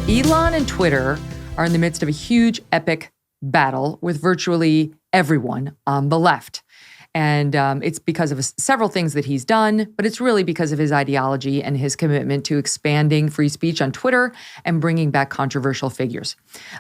Elon and Twitter are in the midst of a huge, epic battle with virtually everyone on the left. And it's because of several things that he's done, but it's really because of his ideology and his commitment to expanding free speech on Twitter and bringing back controversial figures.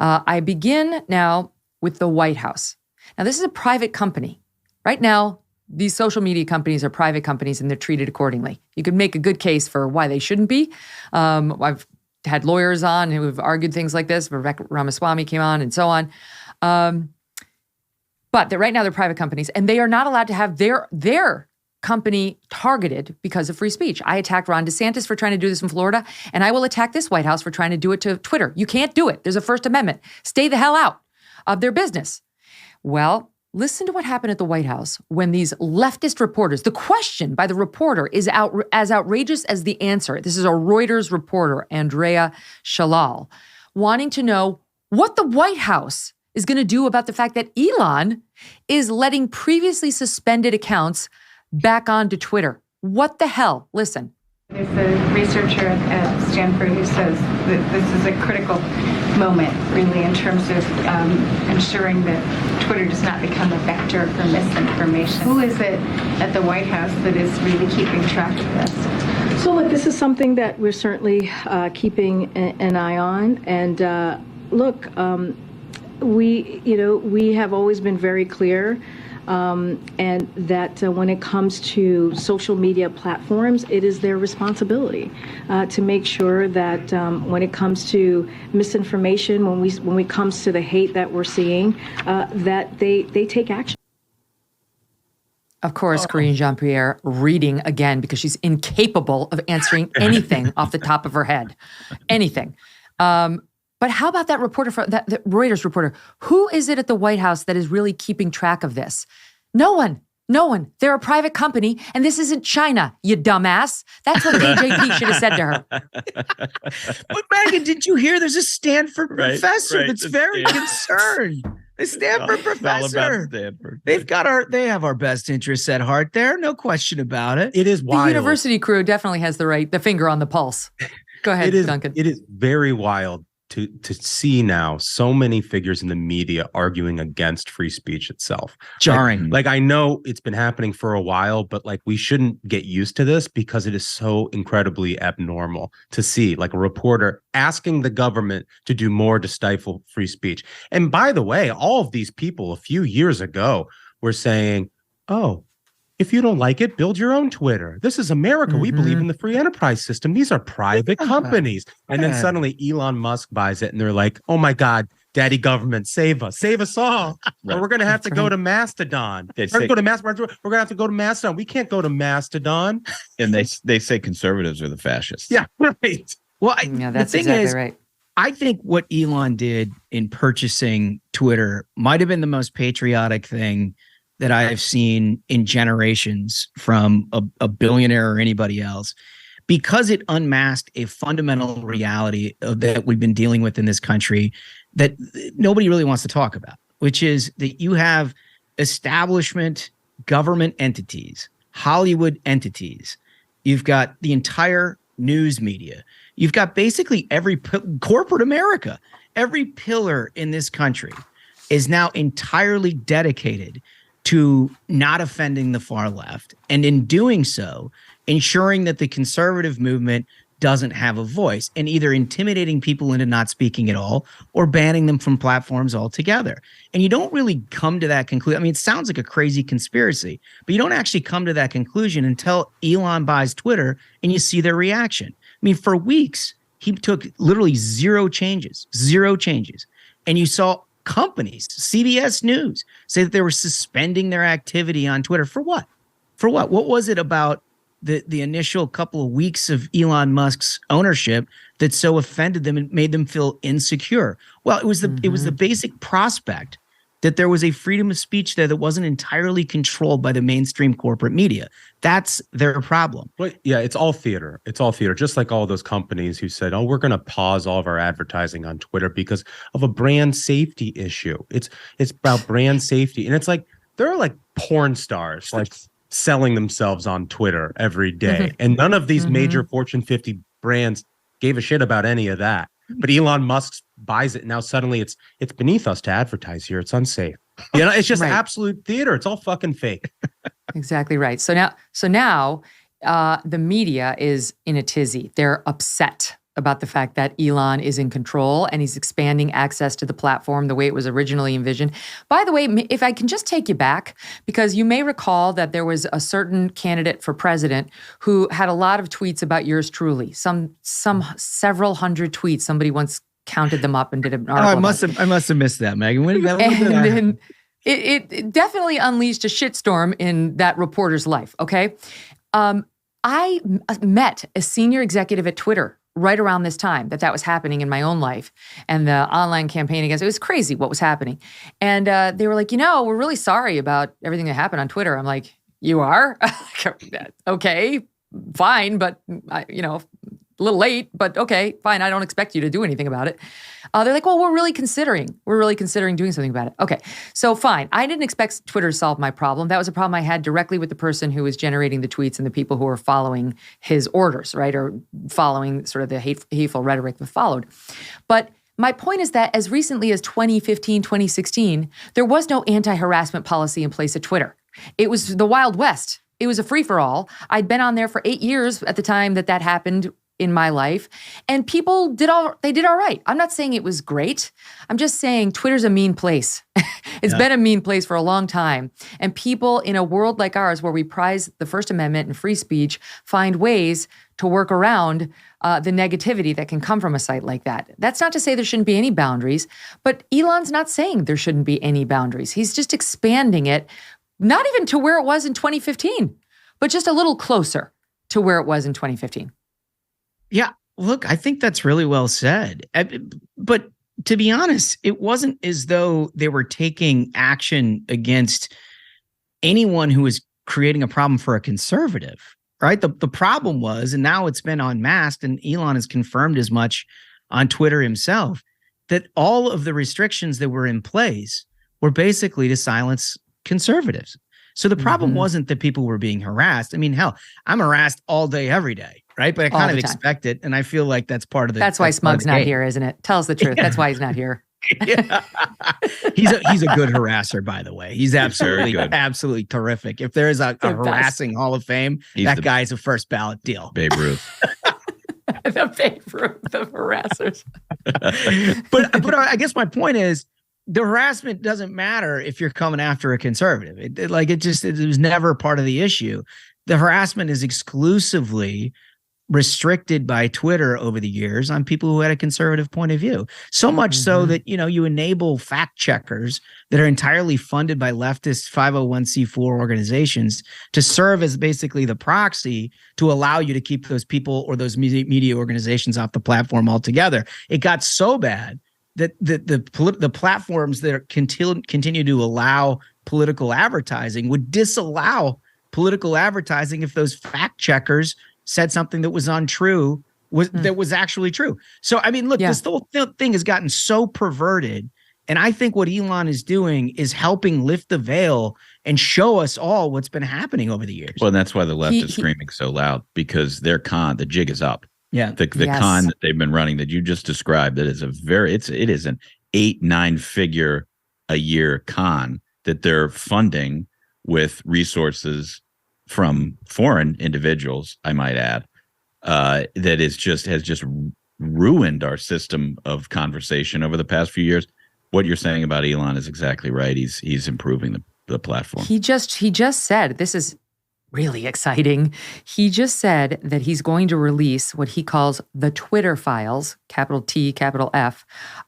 I begin now with the White House. Now, this is a private company. Right now, these social media companies are private companies and they're treated accordingly. You could make a good case for why they shouldn't be. I've had lawyers on who have argued things like this. Vivek Ramaswamy came on and so on. But right now they're private companies and they are not allowed to have their company targeted because of free speech. I attacked Ron DeSantis for trying to do this in Florida, and I will attack this White House for trying to do it to Twitter. You can't do it. There's a First Amendment. Stay the hell out of their business. Well, listen to what happened at the White House when these leftist reporters, the question by the reporter is as outrageous as the answer. This is a Reuters reporter, Andrea Shalal, wanting to know what the White House is going to do about the fact that Elon is letting previously suspended accounts back onto Twitter. What the hell? Listen. There's a researcher at Stanford who says that this is a critical moment, really, in terms of ensuring that Twitter does not become a vector for misinformation. Who is it at the White House that is really keeping track of this? So, look, this is something that we're certainly keeping an eye on. And look, we have always been very clear and that when it comes to social media platforms, it is their responsibility to make sure that when it comes to misinformation, when it comes to the hate that we're seeing, that they take action. Of course, Karine Jean-Pierre reading again because she's incapable of answering anything off the top of her head. Anything. But how about that reporter, that Reuters reporter? Who is it at the White House that is really keeping track of this? No one. They're a private company, and this isn't China, you dumbass. That's what KJP should have said to her. But Megyn, did you hear there's a Stanford professor that's very concerned? The Stanford professor. They have our best interests at heart there. No question about it. It is wild. The university crew definitely has the finger on the pulse. Go ahead, Duncan. It is very wild to see now so many figures in the media arguing against free speech itself. Jarring. Like I know it's been happening for a while, but like we shouldn't get used to this because it is so incredibly abnormal to see like a reporter asking the government to do more to stifle free speech. And by the way, all of these people a few years ago were saying, oh, if you don't like it, build your own Twitter. This is America. We believe in the free enterprise system. These are private companies. And then suddenly Elon Musk buys it and they're like, oh my God, daddy government, save us all. Or we're going to have to go to Mastodon. We're going to have to go to Mastodon. We can't go to Mastodon. And they say conservatives are the fascists. Yeah, right. Well, that's exactly right. I think what Elon did in purchasing Twitter might have been the most patriotic thing that I have seen in generations from a billionaire or anybody else, because it unmasked a fundamental reality that we've been dealing with in this country that nobody really wants to talk about, which is that you have establishment government entities, Hollywood entities. You've got the entire news media. You've got basically every corporate America, every pillar in this country is now entirely dedicated to not offending the far left, and in doing so, ensuring that the conservative movement doesn't have a voice, and either intimidating people into not speaking at all or banning them from platforms altogether. And you don't really come to that conclusion. I mean, it sounds like a crazy conspiracy, but you don't actually come to that conclusion until Elon buys Twitter and you see their reaction. I mean, for weeks, he took literally zero changes. And you saw companies, CBS News, say that they were suspending their activity on Twitter. For what? What was it about the initial couple of weeks of Elon Musk's ownership that so offended them and made them feel insecure? Well, it was the basic prospect that there was a freedom of speech there that wasn't entirely controlled by the mainstream corporate media. That's their problem. Well, yeah, it's all theater. Just like all those companies who said, oh, we're going to pause all of our advertising on Twitter because of a brand safety issue. It's about brand safety. And it's like, there are like porn stars like selling themselves on Twitter every day. And none of these major Fortune 50 brands gave a shit about any of that. But Elon Musk buys it. Now suddenly it's beneath us to advertise here. It's unsafe. It's just Right. absolute theater. It's all fucking fake. Exactly right. So now the media is in a tizzy. They're upset about the fact that Elon is in control and he's expanding access to the platform the way it was originally envisioned. By the way, if I can just take you back, because you may recall that there was a certain candidate for president who had a lot of tweets about yours truly, some several hundred tweets. Somebody once counted them up and did an article. I must have missed that, Megan. When did that? And then it definitely unleashed a shitstorm in that reporter's life. Okay, I met a senior executive at Twitter right around this time that was happening in my own life, and the online campaign against it was crazy what was happening. And they were like, we're really sorry about everything that happened on Twitter. I'm like, you are? Okay, fine, but a little late, but okay, fine. I don't expect you to do anything about it. They're like, well, we're really considering doing something about it. Okay, so fine. I didn't expect Twitter to solve my problem. That was a problem I had directly with the person who was generating the tweets and the people who were following his orders, right? Or following sort of the hateful rhetoric that followed. But my point is that as recently as 2015, 2016, there was no anti-harassment policy in place at Twitter. It was the Wild West. It was a free-for-all. I'd been on there for 8 years at the time that happened in my life, and people did all right. I'm not saying it was great. I'm just saying Twitter's a mean place. It's been a mean place for a long time. And people in a world like ours where we prize the First Amendment and free speech find ways to work around the negativity that can come from a site like that. That's not to say there shouldn't be any boundaries, but Elon's not saying there shouldn't be any boundaries. He's just expanding it, not even to where it was in 2015, but just a little closer to where it was in 2015. Yeah, look, I think that's really well said. But to be honest, it wasn't as though they were taking action against anyone who was creating a problem for a conservative, right? The problem was, and now it's been unmasked, and Elon has confirmed as much on Twitter himself, that all of the restrictions that were in place were basically to silence conservatives. So the problem wasn't that people were being harassed. I mean, hell, I'm harassed all day, every day, right? But I kind of expect it, and I feel like that's part of the. That's why Smug's not here, isn't it? Tell us the truth. Yeah. That's why he's not here. Yeah. He's a good harasser, by the way. He's absolutely terrific. If there is a harassing Hall of Fame, that guy's a first ballot deal. Babe Ruth. The Babe Ruth of harassers. But I guess my point is, the harassment doesn't matter if you're coming after a conservative. It was never part of the issue. The harassment is exclusively restricted by Twitter over the years on people who had a conservative point of view. So much so that, you enable fact checkers that are entirely funded by leftist 501c4 organizations to serve as basically the proxy to allow you to keep those people or those media organizations off the platform altogether. It got so bad that the platforms that continue to allow political advertising would disallow political advertising if those fact checkers said something that was untrue, that was actually true. So, I mean, look, this whole thing has gotten so perverted. And I think what Elon is doing is helping lift the veil and show us all what's been happening over the years. Well, and that's why the left is screaming so loud, because their the jig is up. Yeah. The con that they've been running that you just described, that is it is an 8-9 figure a year con that they're funding with resources from foreign individuals, I might add, that has just ruined our system of conversation over the past few years. What you're saying about Elon is exactly right. He's improving the platform. He just said, this is really exciting. He just said that he's going to release what he calls the Twitter files, capital T, capital F,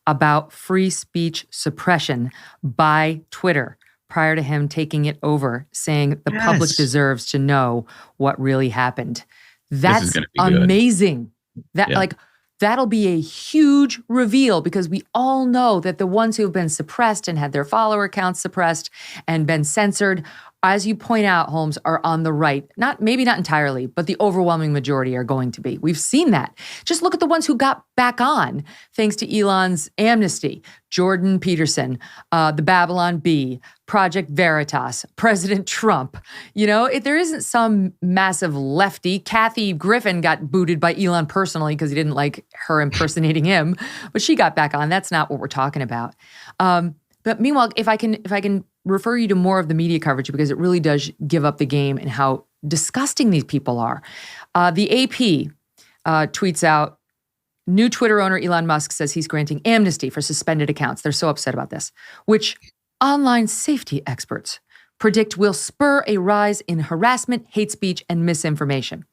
about free speech suppression by Twitter, prior to him taking it over, saying the public deserves to know what really happened. That's amazing. That'll be a huge reveal, because we all know that the ones who have been suppressed and had their follower accounts suppressed and been censored as you point out, Holmes, are on the right. Maybe not entirely, but the overwhelming majority are going to be. We've seen that. Just look at the ones who got back on thanks to Elon's amnesty. Jordan Peterson, the Babylon Bee, Project Veritas, President Trump. There isn't some massive lefty. Kathy Griffin got booted by Elon personally because he didn't like her impersonating him, but she got back on. That's not what we're talking about. But meanwhile, if I can refer you to more of the media coverage, because it really does give up the game and how disgusting these people are. The AP tweets out, new Twitter owner Elon Musk says he's granting amnesty for suspended accounts. They're so upset about this, which online safety experts predict will spur a rise in harassment, hate speech, and misinformation.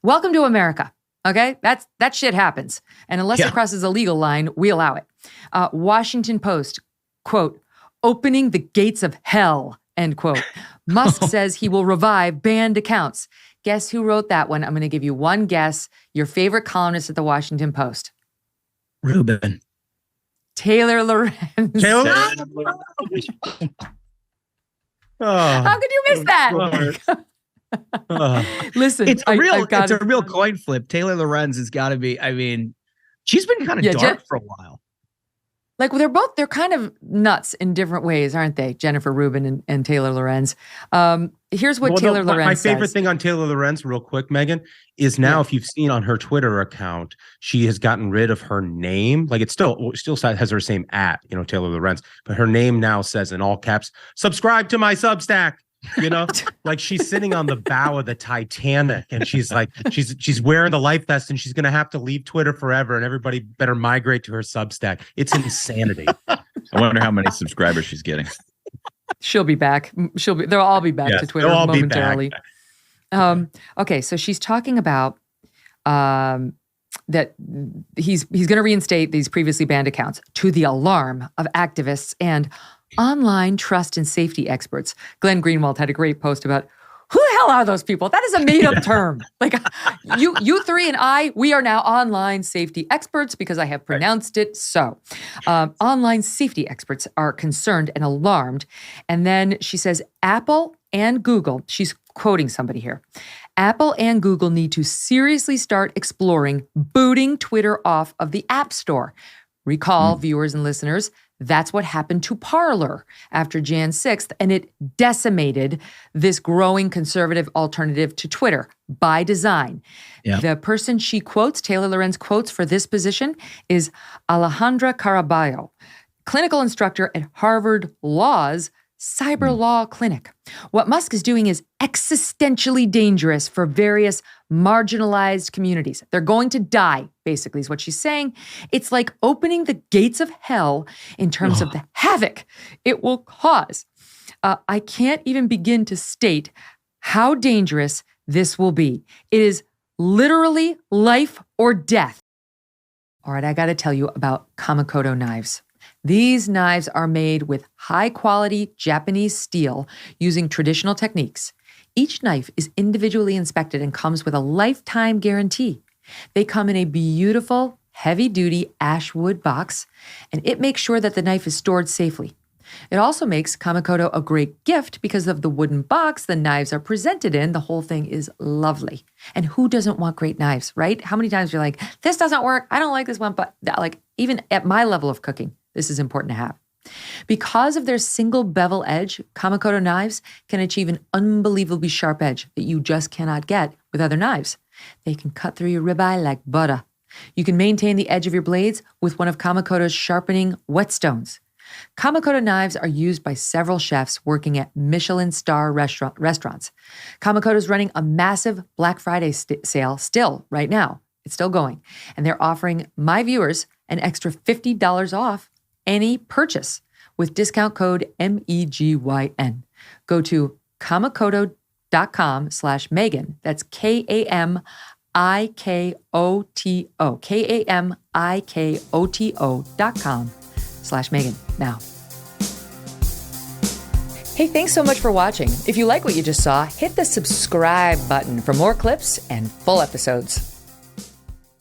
Welcome to America. Okay, that shit happens. And unless it crosses a legal line, we allow it. Washington Post, quote, opening the gates of hell, end quote. Musk says he will revive banned accounts. Guess who wrote that one? I'm going to give you one guess. Your favorite columnist at the Washington Post. Rubin. Taylor Lorenz. How could you miss that? Listen, it's a real coin flip. Taylor Lorenz has got to be, she's been kind of dark for a while. Like they're kind of nuts in different ways, aren't they? Jennifer Rubin and Taylor Lorenz. Here's what Taylor Lorenz says. My favorite thing on Taylor Lorenz, real quick, Megan, is now if you've seen on her Twitter account, she has gotten rid of her name. Like it still has her same @ Taylor Lorenz, but her name now says in all caps, subscribe to my Substack. Like she's sitting on the bow of the Titanic and she's like, she's wearing the life vest and she's going to have to leave Twitter forever and everybody better migrate to her Substack. It's insanity. I wonder how many subscribers she's getting. She'll be back. They'll all be back to Twitter momentarily. Okay. So she's talking about, that he's going to reinstate these previously banned accounts to the alarm of activists and online trust and safety experts. Glenn Greenwald had a great post about who the hell are those people? That is a made-up term. Like you three and I, we are now online safety experts because I have pronounced it so. Online safety experts are concerned and alarmed. And then she says, Apple and Google, she's quoting somebody here, Apple and Google need to seriously start exploring booting Twitter off of the App Store. Recall, viewers and listeners, that's what happened to Parler after Jan 6th, and it decimated this growing conservative alternative to Twitter by design. Yeah. The person she quotes, Taylor Lorenz quotes for this position, is Alejandra Caraballo, clinical instructor at Harvard Law's Cyber Law Clinic. What Musk is doing is existentially dangerous for various marginalized communities. They're going to die, basically, is what she's saying. It's like opening the gates of hell in terms of the havoc it will cause. I can't even begin to state how dangerous this will be. It is literally life or death. All right, I got to tell you about Kamikoto knives. These knives are made with high-quality Japanese steel using traditional techniques. Each knife is individually inspected and comes with a lifetime guarantee. They come in a beautiful, heavy-duty ash wood box, and it makes sure that the knife is stored safely. It also makes Kamikoto a great gift because of the wooden box the knives are presented in. The whole thing is lovely. And who doesn't want great knives, right? How many times you're like, this doesn't work, I don't like this one, but like even at my level of cooking, this is important to have. Because of their single bevel edge, Kamikoto knives can achieve an unbelievably sharp edge that you just cannot get with other knives. They can cut through your ribeye like butter. You can maintain the edge of your blades with one of Kamikoto's sharpening whetstones. Kamikoto knives are used by several chefs working at Michelin star restaurants. Kamikoto is running a massive Black Friday sale still right now. It's still going. And they're offering my viewers an extra $50 off any purchase with discount code MEGYN. Go to kamikoto.com/Megyn. That's KAMIKOTO. KAMIKOTO.com/Megyn now. Hey, thanks so much for watching. If you like what you just saw, hit the subscribe button for more clips and full episodes.